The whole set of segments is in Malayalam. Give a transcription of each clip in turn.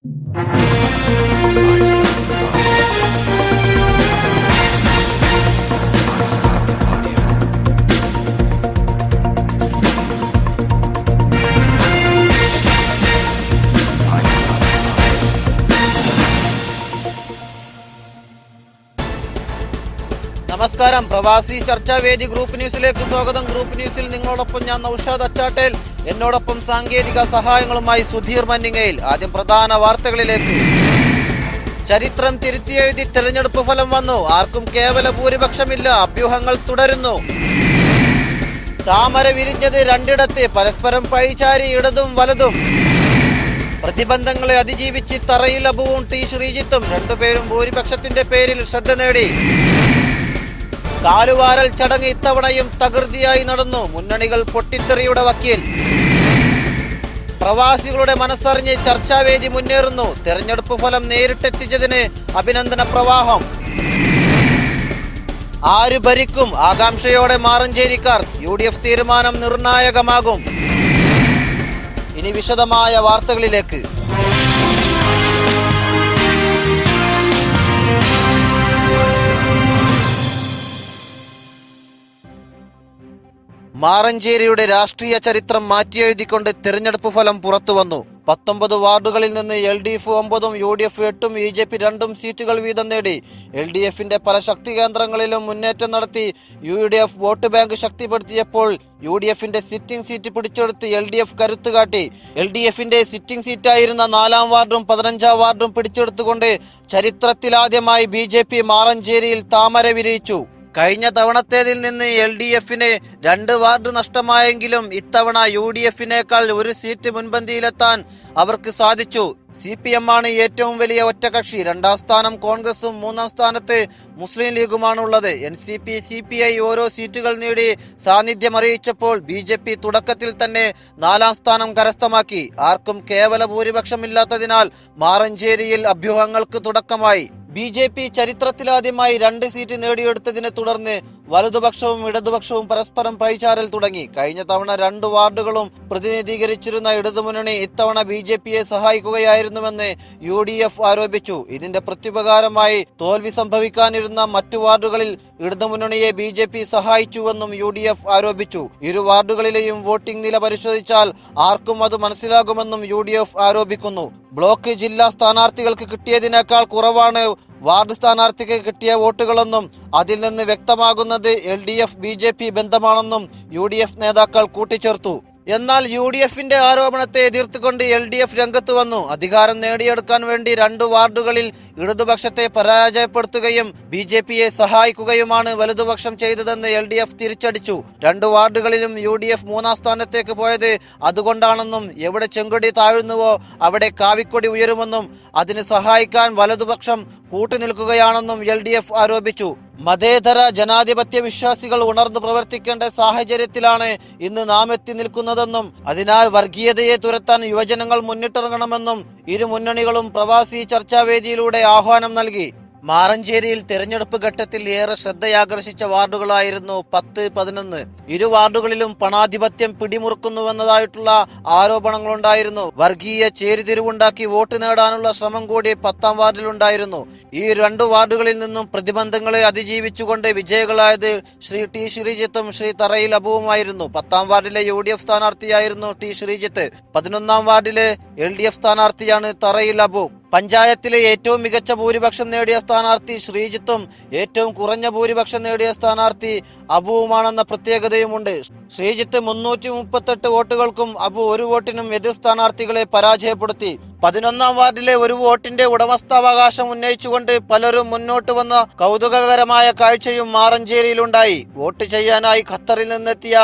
നമസ്കാരം. പ്രവാസി ചർച്ചാവേദി ഗ്രൂപ്പ് ന്യൂസിലേക്ക് സ്വാഗതം. ഗ്രൂപ്പ് ന്യൂസിൽ നിങ്ങളോടൊപ്പം ഞാൻ നൌഷാദ് അച്ചാട്ടേൽ, എന്നോടൊപ്പം സാങ്കേതിക സഹായങ്ങളുമായി സുധീർ മന്നിങ്ങയിൽ. ആദ്യം പ്രധാന വാർത്തകളിലേക്ക്. ചരിത്രം തിരുത്തിയെഴുതി തെരഞ്ഞെടുപ്പ് ഫലം വന്നു. ആർക്കും കേവല ഭൂരിപക്ഷമില്ല. അഭ്യൂഹങ്ങൾ തുടരുന്നു. താമര വിരിഞ്ഞത് രണ്ടിടത്ത്. പരസ്പരം പഴിചാരി ഇടതും വലതും. പ്രതിബന്ധങ്ങളെ അതിജീവിച്ച് തറയിൽ അബുവും ടി ശ്രീജിത്തും. രണ്ടുപേരും ഭൂരിപക്ഷത്തിന്റെ പേരിൽ ശ്രദ്ധ നേടി. കാലുവാരൽ ചടങ്ങ് ഇത്തവണയും തകൃതിയായി നടന്നു. മുന്നണികൾ പൊട്ടിത്തെറിയുടെ വക്കീൽ. പ്രവാസികളുടെ മനസ്സറിഞ്ഞ് ചർച്ചാവേദി മുന്നേറുന്നു. തെരഞ്ഞെടുപ്പ് ഫലം നേരിട്ടെത്തിച്ചതിന് അഭിനന്ദന പ്രവാഹം. ആര് ഭരിക്കും? ആകാംക്ഷയോടെ മാറഞ്ചേരിക്കാർ. UDF തീരുമാനം നിർണായകമാകും. ഇനി വിശദമായ വാർത്തകളിലേക്ക്. മാറഞ്ചേരിയുടെ രാഷ്ട്രീയ ചരിത്രം മാറ്റിയെഴുതിക്കൊണ്ട് തെരഞ്ഞെടുപ്പ് ഫലം പുറത്തുവന്നു. 19 വാർഡുകളിൽ നിന്ന് LDF 9ഉം UDF 8ഉം BJP 2 സീറ്റുകൾ വീതം നേടി. LDFന്റെ പല ശക്തി കേന്ദ്രങ്ങളിലും മുന്നേറ്റം നടത്തി UDF വോട്ട് ബാങ്ക് ശക്തിപ്പെടുത്തിയപ്പോൾ UDFന്റെ സിറ്റിംഗ് സീറ്റ് പിടിച്ചെടുത്ത് LDF കരുത്തുകാട്ടി. LDFന്റെ സിറ്റിംഗ് സീറ്റായിരുന്ന 4ാം വാർഡും 15ാം വാർഡും പിടിച്ചെടുത്തുകൊണ്ട് ചരിത്രത്തിലാദ്യമായി BJP മാറഞ്ചേരിയിൽ താമര വിരിയിച്ചു. കഴിഞ്ഞ തവണത്തേതിൽ നിന്ന് LDFന് 2 വാർഡ് നഷ്ടമായെങ്കിലും ഇത്തവണ UDFനേക്കാൾ 1 സീറ്റ് മുൻപന്തിയിലെത്താൻ അവർക്ക് സാധിച്ചു. CPM ആണ് ഏറ്റവും വലിയ ഒറ്റകക്ഷി. 2ാം സ്ഥാനം കോൺഗ്രസും 3ാം സ്ഥാനത്ത് മുസ്ലിം ലീഗുമാണുള്ളത്. NCP CPI ഓരോ സീറ്റുകൾ നേടി സാന്നിധ്യം അറിയിച്ചപ്പോൾ BJP തുടക്കത്തിൽ തന്നെ 4ാം സ്ഥാനം കരസ്ഥമാക്കി. ആർക്കും കേവല ഭൂരിപക്ഷമില്ലാത്തതിനാൽ മാറഞ്ചേരിയിൽ അഭ്യൂഹങ്ങൾക്ക് തുടക്കമായി. BJP ചരിത്രത്തിലാദ്യമായി 2 സീറ്റ് നേടിയെടുത്തതിനെ തുടർന്ന് വലതുപക്ഷവും ഇടതുപക്ഷവും പരസ്പരം പഴിചാരൽ തുടങ്ങി. കഴിഞ്ഞ തവണ 2 വാർഡുകളും പ്രതിനിധീകരിച്ചിരുന്ന ഇടതുമുന്നണി ഇത്തവണ BJPയെ സഹായിക്കുകയായിരുന്നുവെന്ന് UDF ആരോപിച്ചു. ഇതിന്റെ പ്രത്യുപകാരമായി തോൽവി സംഭവിക്കാനിരുന്ന മറ്റു വാർഡുകളിൽ ഇടതുമുന്നണിയെ BJP സഹായിച്ചുവെന്നും UDF ആരോപിച്ചു. ഇരു വാർഡുകളിലെയും വോട്ടിംഗ് നില പരിശോധിച്ചാൽ ആർക്കും അത് മനസ്സിലാകുമെന്നും UDF ആരോപിക്കുന്നു. ബ്ലോക്ക് ജില്ലാ സ്ഥാനാർത്ഥികൾക്ക് കിട്ടിയതിനേക്കാൾ കുറവാണ് വാർഡ് സ്ഥാനാർത്ഥിക്ക് കിട്ടിയ വോട്ടുകളെന്നും അതിൽ നിന്ന് വ്യക്തമാകുന്നത് LDF BJP ബന്ധമാണെന്നും UDF നേതാക്കൾ കൂട്ടിച്ചേർത്തു. എന്നാൽ UDFന്റെ ആരോപണത്തെ എതിർത്തുകൊണ്ട് LDF രംഗത്ത് വന്നു. അധികാരം നേടിയെടുക്കാൻ വേണ്ടി 2 വാർഡുകളിൽ ഇടതുപക്ഷത്തെ പരാജയപ്പെടുത്തുകയും BJPയെ സഹായിക്കുകയുമാണ് വലതുപക്ഷം ചെയ്തതെന്ന് LDF തിരിച്ചടിച്ചു. 2 വാർഡുകളിലും UDF 3ാം സ്ഥാനത്തേക്ക് പോയത് അതുകൊണ്ടാണെന്നും എവിടെ ചെങ്കൊടി താഴുന്നുവോ അവിടെ കാവിക്കൊടി ഉയരുമെന്നും അതിന് സഹായിക്കാൻ വലതുപക്ഷം കൂട്ടുനിൽക്കുകയാണെന്നും LDF ആരോപിച്ചു. മതേതര ജനാധിപത്യ വിശ്വാസികൾ ഉണർന്നു പ്രവർത്തിക്കേണ്ട സാഹചര്യത്തിലാണ് ഇന്ന് നാം എത്തി നിൽക്കുന്നതെന്നും അതിനാൽ വർഗീയതയെ തുരത്താൻ യുവജനങ്ങൾ മുന്നിട്ടിറങ്ങണമെന്നും ഇരു മുന്നണികളും പ്രവാസി ചർച്ചാവേദിയിലൂടെ ആഹ്വാനം നൽകി. മാറഞ്ചേരിയിൽ തെരഞ്ഞെടുപ്പ് ഘട്ടത്തിൽ ഏറെ ശ്രദ്ധയാകർഷിച്ച വാർഡുകളായിരുന്നു 10, 11. ഇരു വാർഡുകളിലും പണാധിപത്യം പിടിമുറുക്കുന്നുവെന്നതായിട്ടുള്ള ആരോപണങ്ങളുണ്ടായിരുന്നു. വർഗീയ ചേരിതിരിവുണ്ടാക്കി വോട്ട് നേടാനുള്ള ശ്രമം കൂടി 10ാം വാർഡിലുണ്ടായിരുന്നു. ഈ 2 വാർഡുകളിൽ നിന്നും പ്രതിബന്ധങ്ങളെ അതിജീവിച്ചുകൊണ്ട് വിജയികളായത് ശ്രീ ടി ശ്രീജിത്തും ശ്രീ തറയിൽ അബുവുമായിരുന്നു. 10ാം വാർഡിലെ UDF സ്ഥാനാർത്ഥിയായിരുന്നു ടി ശ്രീജിത്ത്. 11ാം വാർഡിലെ LDF സ്ഥാനാർത്ഥിയാണ് തറയിൽ അബു. പഞ്ചായത്തിലെ ഏറ്റവും മികച്ച ഭൂരിപക്ഷം നേടിയ സ്ഥാനാർത്ഥി ശ്രീജിത്തും ഏറ്റവും കുറഞ്ഞ ഭൂരിപക്ഷം നേടിയ സ്ഥാനാർത്ഥി അബുവുമാണെന്ന പ്രത്യേകതയുമുണ്ട്. ശ്രീജിത്ത് 338 വോട്ടുകൾക്കും അബു 1 വോട്ടിനും എതിർ സ്ഥാനാർത്ഥികളെ പരാജയപ്പെടുത്തി. 11ാം വാർഡിലെ 1 വോട്ടിന്റെ ഉടമസ്ഥാവകാശം ഉന്നയിച്ചുകൊണ്ട് പലരും മുന്നോട്ട് വന്ന കൗതുകകരമായ കാഴ്ചയും മാറഞ്ചേരിയിലുണ്ടായി. വോട്ട് ചെയ്യാനായി ഖത്തറിൽ നിന്നെത്തിയ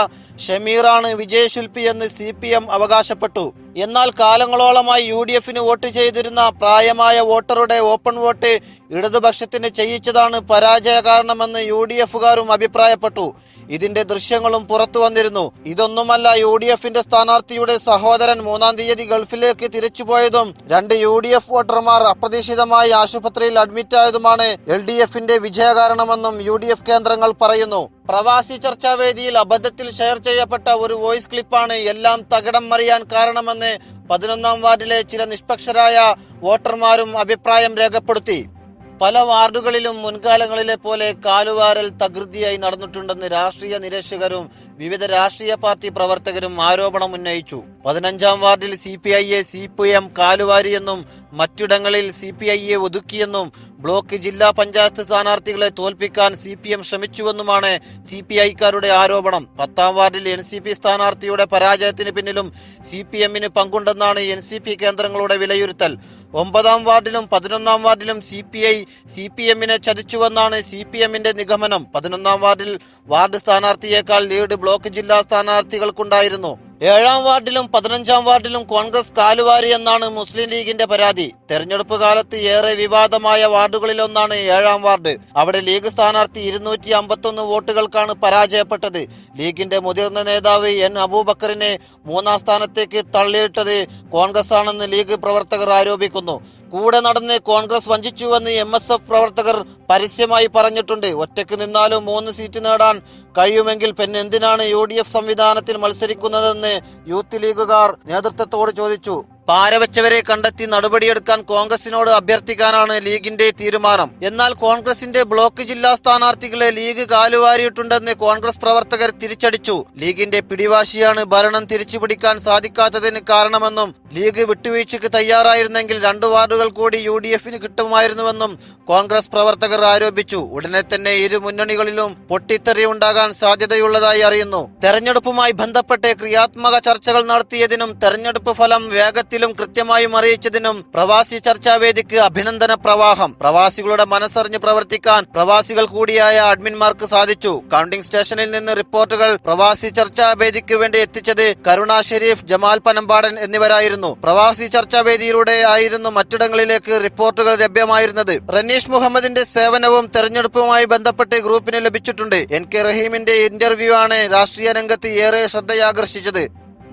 ഷമീറാണ് വിജയശില്പി എന്ന് CPM അവകാശപ്പെട്ടു. എന്നാൽ കാലങ്ങളോളമായി UDFന് വോട്ട് ചെയ്തിരുന്ന പ്രായമായ വോട്ടറുടെ ഓപ്പൺ വോട്ട് ഇടതുപക്ഷത്തിന് ചെയ്യിച്ചതാണ് പരാജയ കാരണമെന്ന് UDFകാരും അഭിപ്രായപ്പെട്ടു. ഇതിന്റെ ദൃശ്യങ്ങളും പുറത്തു വന്നിരുന്നു. ഇതൊന്നുമല്ല, UDFന്റെ സ്ഥാനാർത്ഥിയുടെ സഹോദരൻ 3ാം തീയതി ഗൾഫിലേക്ക് തിരിച്ചുപോയതും 2 UDF വോട്ടർമാർ അപ്രതീക്ഷിതമായി ആശുപത്രിയിൽ അഡ്മിറ്റായതുമാണ് LDFന്റെ വിജയകാരണമെന്നും UDF കേന്ദ്രങ്ങൾ പറയുന്നു. പ്രവാസി ചർച്ചാവേദിയിൽ അബദ്ധത്തിൽ ഷെയർ ചെയ്യപ്പെട്ട ഒരു വോയിസ് ക്ലിപ്പാണ് എല്ലാം തകിടം മറിയാൻ കാരണമെന്ന് 11ാം വാർഡിലെ ചില നിഷ്പക്ഷരായ വോട്ടർമാരും അഭിപ്രായം രേഖപ്പെടുത്തി. പല വാർഡുകളിലും മുൻകാലങ്ങളിലെ പോലെ കാലുവാരൽ തകൃതിയായി നടന്നിട്ടുണ്ടെന്ന് രാഷ്ട്രീയ നിരീക്ഷകരും വിവിധ രാഷ്ട്രീയ പാർട്ടി പ്രവർത്തകരും ആരോപണം ഉന്നയിച്ചു. 15ാം വാർഡിൽ CPIയെ CPM കാലുവാരിയെന്നും മറ്റിടങ്ങളിൽ CPIയെ ഒതുക്കിയെന്നും ബ്ലോക്ക് ജില്ലാ പഞ്ചായത്ത് സ്ഥാനാർത്ഥികളെ തോൽപ്പിക്കാൻ CPM ശ്രമിച്ചുവെന്നുമാണ് CPIക്കാരുടെ ആരോപണം. 10ാം വാർഡിൽ NCP സ്ഥാനാർത്ഥിയുടെ പരാജയത്തിന് പിന്നിലും CPMന് പങ്കുണ്ടെന്നാണ് NCP കേന്ദ്രങ്ങളുടെ വിലയിരുത്തൽ. 9ാം വാർഡിലും 11ാം വാർഡിലും CPIനെ ചതിച്ചുവെന്നാണ് CPMന്റെ നിഗമനം. 11ാം വാർഡിൽ വാർഡ് സ്ഥാനാർത്ഥിയേക്കാൾ ലീഡ് ബ്ലോക്ക് ജില്ലാ സ്ഥാനാർത്ഥികൾക്കുണ്ടായിരുന്നു. 7ാം വാർഡിലും 15ാം വാർഡിലും കോൺഗ്രസ് കാലുവാരി എന്നാണ് മുസ്ലിം ലീഗിന്റെ പരാതി. തെരഞ്ഞെടുപ്പ് കാലത്ത് ഏറെ വിവാദമായ വാർഡുകളിലൊന്നാണ് 7ാം വാർഡ്. അവിടെ ലീഗ് സ്ഥാനാർത്ഥി 251 വോട്ടുകൾക്കാണ് പരാജയപ്പെട്ടത്. ലീഗിന്റെ മുതിർന്ന നേതാവ് N അബൂബക്കറിനെ 3ാം സ്ഥാനത്തേക്ക് തള്ളിയിട്ടത് കോൺഗ്രസ് ആണെന്ന് ലീഗ് പ്രവർത്തകർ ആരോപിക്കുന്നു. കൂടെ നടന്ന് കോൺഗ്രസ് വഞ്ചിച്ചുവെന്ന് MSF പ്രവർത്തകർ പരസ്യമായി പറഞ്ഞിട്ടുണ്ട്. ഒറ്റയ്ക്ക് നിന്നാലും 3 സീറ്റ് നേടാൻ കഴിയുമെങ്കിൽ പിന്നെ എന്തിനാണ് UDF സംവിധാനത്തിൽ മത്സരിക്കുന്നതെന്ന് യൂത്ത് ലീഗുകാർ നേതൃത്വത്തോട് ചോദിച്ചു. പാരവെച്ചവരെ കണ്ടെത്തി നടപടിയെടുക്കാൻ കോൺഗ്രസിനോട് അഭ്യർത്ഥിക്കാനാണ് ലീഗിന്റെ തീരുമാനം. എന്നാൽ കോൺഗ്രസിന്റെ ബ്ലോക്ക് ജില്ലാ സ്ഥാനാർത്ഥികളെ ലീഗ് കാലുവാരിയിട്ടുണ്ടെന്ന് കോൺഗ്രസ് പ്രവർത്തകർ തിരിച്ചടിച്ചു. ലീഗിന്റെ പിടിവാശിയാണ് ഭരണം തിരിച്ചുപിടിക്കാൻ സാധിക്കാത്തതിന് കാരണമെന്നും ലീഗ് വിട്ടുവീഴ്ചയ്ക്ക് തയ്യാറായിരുന്നെങ്കിൽ 2 വാർഡുകൾ കൂടി UDFന് കിട്ടുമായിരുന്നുവെന്നും കോൺഗ്രസ് പ്രവർത്തകർ ആരോപിച്ചു. ഉടനെ തന്നെ ഇരു മുന്നണികളിലും പൊട്ടിത്തെറി ഉണ്ടാകാൻ സാധ്യതയുള്ളതായി അറിയുന്നു. തെരഞ്ഞെടുപ്പുമായി ബന്ധപ്പെട്ട് ക്രിയാത്മക ചർച്ചകൾ നടത്തിയതിനും തെരഞ്ഞെടുപ്പ് ഫലം വേഗത്തിലും കൃത്യമായും അറിയിച്ചതിനും പ്രവാസി ചർച്ചാവേദിക്ക് അഭിനന്ദന പ്രവാഹം. പ്രവാസികളുടെ മനസ്സറിഞ്ഞ് പ്രവർത്തിക്കാൻ പ്രവാസികൾ കൂടിയായ അഡ്മിന്മാർക്ക് സാധിച്ചു. കൗണ്ടിംഗ് സ്റ്റേഷനിൽ നിന്ന് റിപ്പോർട്ടുകൾ പ്രവാസി ചർച്ചാവേദിക്ക് വേണ്ടി എത്തിച്ചത് കരുണ ഷെരീഫ്, ജമാൽ പനമ്പാടൻ എന്നിവരായിരുന്നു. പ്രവാസി ചർച്ചാവേദിയിലൂടെ ആയിരുന്നു മറ്റിടങ്ങളിലേക്ക് റിപ്പോർട്ടുകൾ ലഭ്യമായിരുന്നത്. റനീഷ് മുഹമ്മദിന്റെ സേവനവും തെരഞ്ഞെടുപ്പുമായി ബന്ധപ്പെട്ട് ഗ്രൂപ്പിന് ലഭിച്ചിട്ടുണ്ട്. NK റഹീമിന്റെ ഇന്റർവ്യൂ ആണ് രാഷ്ട്രീയ രംഗത്ത് ഏറെ ശ്രദ്ധയാകർഷിച്ചത്.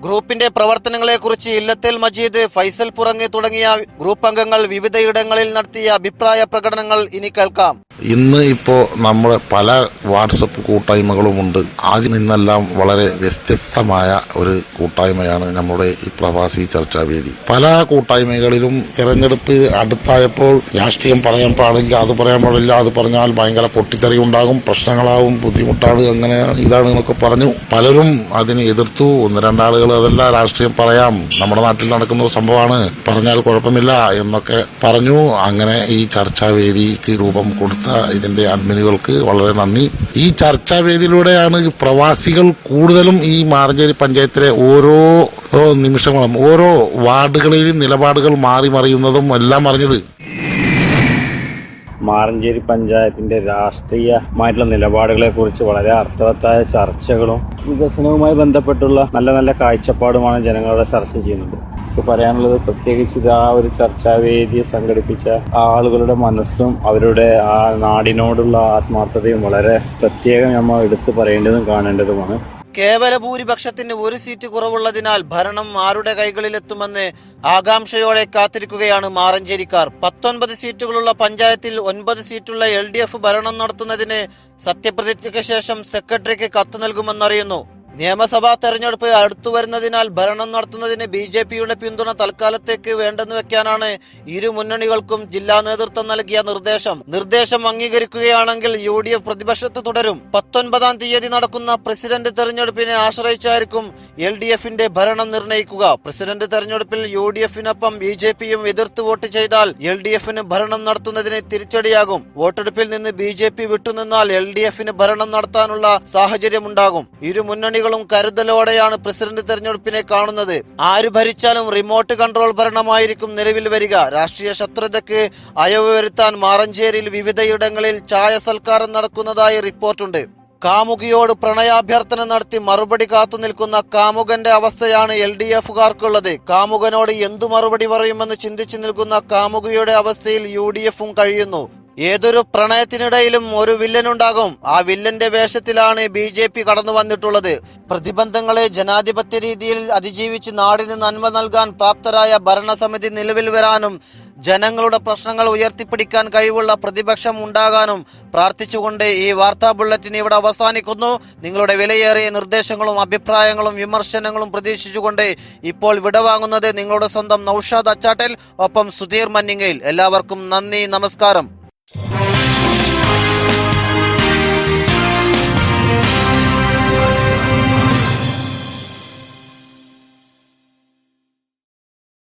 ഗ്രൂപ്പിന്റെ പ്രവർത്തനങ്ങളെക്കുറിച്ച് ഇല്ലത്തേൽ മജീദ്, ഫൈസൽ പുറങ്ങ് തുടങ്ങിയ ഗ്രൂപ്പ് അംഗങ്ങൾ വിവിധയിടങ്ങളിൽ നടത്തിയ അഭിപ്രായ പ്രകടനങ്ങൾ ഇനി കേൾക്കാം. ഇന്ന് ഇപ്പോൾ നമ്മുടെ പല വാട്സപ്പ് കൂട്ടായ്മകളുമുണ്ട്. അതിൽ നിന്നെല്ലാം വളരെ വ്യത്യസ്തമായ ഒരു കൂട്ടായ്മയാണ് നമ്മുടെ ഈ പ്രവാസി ചർച്ചാവേദി. പല കൂട്ടായ്മകളിലും തെരഞ്ഞെടുപ്പ് അടുത്തായപ്പോൾ രാഷ്ട്രീയം പറയാൻ പാടില്ല, അത് പറയാൻ പാടില്ല, അത് പറഞ്ഞാൽ ഭയങ്കര പൊട്ടിത്തെറി ഉണ്ടാകും, പ്രശ്നങ്ങളാവും, ബുദ്ധിമുട്ടാണ്, അങ്ങനെ ഇതാണ് എന്നൊക്കെ പറഞ്ഞു പലരും അതിനെ എതിർത്തു. 1-2 ആളുകൾ അതല്ല, രാഷ്ട്രീയം പറയാം, നമ്മുടെ നാട്ടിൽ നടക്കുന്ന സംഭവമാണ്, പറഞ്ഞാൽ കുഴപ്പമില്ല എന്നൊക്കെ പറഞ്ഞു. അങ്ങനെ ഈ ചർച്ചാവേദിക്ക് രൂപം കൊടുത്ത ഇതിന്റെ അഡ്മിനുകൾക്ക് വളരെ നന്ദി. ഈ ചർച്ചാവേദിയിലൂടെയാണ് പ്രവാസികൾ കൂടുതലും ഈ മാറഞ്ചേരി പഞ്ചായത്തിലെ ഓരോ നിമിഷങ്ങളും ഓരോ വാർഡുകളിലും നിലപാടുകൾ മാറി മറിയുന്നതും എല്ലാം അറിഞ്ഞത്. മാറഞ്ചേരി പഞ്ചായത്തിന്റെ രാഷ്ട്രീയമായിട്ടുള്ള നിലപാടുകളെ കുറിച്ച് വളരെ അർത്ഥവത്തായ ചർച്ചകളും വികസനവുമായി ബന്ധപ്പെട്ടുള്ള നല്ല നല്ല കാഴ്ചപ്പാടുമാണ് ജനങ്ങളോട് ചർച്ച ചെയ്യുന്നത്. എനിക്ക് പറയാനുള്ളത് പ്രത്യേകിച്ച് ഇത് ആ ഒരു ചർച്ചാവേദിയെ സംഘടിപ്പിച്ച ആളുകളുടെ മനസ്സും അവരുടെ ആ നാടിനോടുള്ള ആത്മാർത്ഥതയും വളരെ പ്രത്യേകം നമ്മൾ എടുത്തു പറയേണ്ടതും കാണേണ്ടതുമാണ്. കേവല ഭൂരിപക്ഷത്തിന് 1 സീറ്റ് കുറവുള്ളതിനാൽ ഭരണം ആരുടെ കൈകളിലെത്തുമെന്ന് ആകാംക്ഷയോടെ കാത്തിരിക്കുകയാണ് മാറഞ്ചേരിക്കാർ. 19 സീറ്റുകളുള്ള പഞ്ചായത്തിൽ 9 സീറ്റുള്ള LDF ഭരണം നടത്തുന്നതിന് സത്യപ്രതിജ്ഞയ്ക്ക് ശേഷം സെക്രട്ടറിക്ക് കത്ത് നൽകുമെന്നറിയുന്നു. നിയമസഭാ തെരഞ്ഞെടുപ്പ് അടുത്തു വരുന്നതിനാൽ ഭരണം നടത്തുന്നതിന് BJPയുടെ പിന്തുണ തൽക്കാലത്തേക്ക് വേണ്ടെന്ന് വെക്കാനാണ് ഇരു മുന്നണികൾക്കും ജില്ലാ നേതൃത്വം നൽകിയ നിർദ്ദേശം അംഗീകരിക്കുകയാണെങ്കിൽ UDF പ്രതിപക്ഷത്ത് തുടരും. 19-ാം തീയതി നടക്കുന്ന പ്രസിഡന്റ് തെരഞ്ഞെടുപ്പിനെ ആശ്രയിച്ചായിരിക്കും LDFന്റെ ഭരണം നിർണയിക്കുക. പ്രസിഡന്റ് തെരഞ്ഞെടുപ്പിൽ UDFനൊപ്പം BJPയും എതിർത്ത് വോട്ട് ചെയ്താൽ LDFന് ഭരണം നടത്തുന്നതിന് തിരിച്ചടിയാകും. വോട്ടെടുപ്പിൽ നിന്ന് BJP വിട്ടുനിന്നാൽ LDFന് ഭരണം നടത്താനുള്ള സാഹചര്യമുണ്ടാകും. ഇരു മുന്നണി കരുതലോടെയാണ് പ്രസിഡന്റ് തെരഞ്ഞെടുപ്പിനെ കാണുന്നത്. ആര് ഭരിച്ചാലും റിമോട്ട് കൺട്രോൾ ഭരണമായിരിക്കും നിലവിൽ വരിക. രാഷ്ട്രീയ ശത്രുതയ്ക്ക് അയവ് വരുത്താൻ മാറഞ്ചേരിയിൽ വിവിധയിടങ്ങളിൽ ചായ സൽക്കാരം നടക്കുന്നതായി റിപ്പോർട്ടുണ്ട്. കാമുകിയോട് പ്രണയാഭ്യർത്ഥന നടത്തി മറുപടി കാത്തു നിൽക്കുന്ന കാമുകന്റെ അവസ്ഥയാണ് LDFകാർക്കുള്ളത്. കാമുകനോട് എന്തു മറുപടി പറയുമെന്ന് ചിന്തിച്ചു നിൽക്കുന്ന കാമുകിയുടെ അവസ്ഥയിൽ UDFും കഴിയുന്നു. ഏതൊരു പ്രണയത്തിനിടയിലും ഒരു വില്ലനുണ്ടാകും. ആ വില്ലന്റെ വേഷത്തിലാണ് BJP കടന്നു വന്നിട്ടുള്ളത്. പ്രതിബന്ധങ്ങളെ ജനാധിപത്യ രീതിയിൽ അതിജീവിച്ച് നാടിന് നന്മ നൽകാൻ പ്രാപ്തരായ ഭരണസമിതി നിലവിൽ വരാനും ജനങ്ങളുടെ പ്രശ്നങ്ങൾ ഉയർത്തിപ്പിടിക്കാൻ കഴിവുള്ള പ്രതിപക്ഷം ഉണ്ടാകാനും പ്രാർത്ഥിച്ചുകൊണ്ട് ഈ വാർത്താ ബുള്ളറ്റിൻ ഇവിടെ അവസാനിക്കുന്നു. നിങ്ങളുടെ വിലയേറിയ നിർദ്ദേശങ്ങളും അഭിപ്രായങ്ങളും വിമർശനങ്ങളും പ്രതീക്ഷിച്ചുകൊണ്ട് ഇപ്പോൾ വിടവാങ്ങുന്നത് നിങ്ങളുടെ സ്വന്തം നൌഷാദ് അച്ചാട്ടൽ, ഒപ്പം സുധീർ മന്നിങ്ങയിൽ. എല്ലാവർക്കും നന്ദി, നമസ്കാരം.